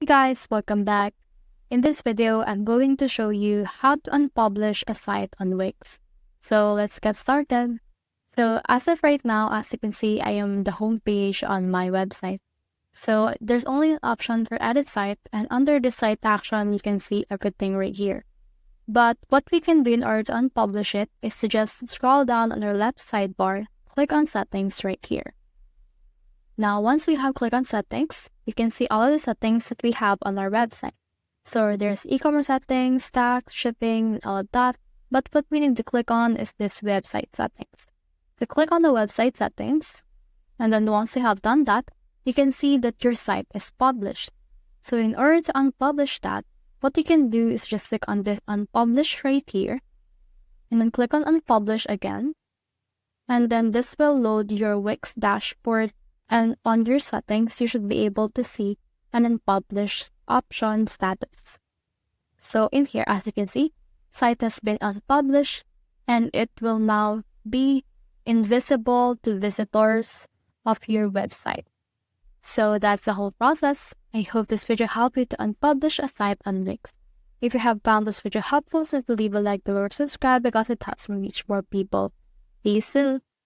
Hey guys, welcome back. In this video, I'm going to show you how to unpublish a site on Wix. So let's get started. So as of right now, as you can see, I am the home page on my website. So there's only an option for edit site, and under the site action, you can see everything right here. But what we can do in order to unpublish it is to just scroll down on our left sidebar, click on settings right here. Now, once we have clicked on settings, we can see all of the settings that we have on our website. So there's e-commerce settings, tax, shipping, all of that. But what we need to click on is this website settings. So click on the website settings, and then once you have done that, you can see that your site is published. So in order to unpublish that, what you can do is just click on this unpublish right here, and then click on unpublish again. And then this will load your Wix dashboard. And on your settings, you should be able to see an unpublished option status. So in here, as you can see, site has been unpublished and it will now be invisible to visitors of your website. So that's the whole process. I hope this video helped you to unpublish a site on Wix. If you have found this video helpful, simply leave a like below or subscribe because it helps me reach more people. See you soon.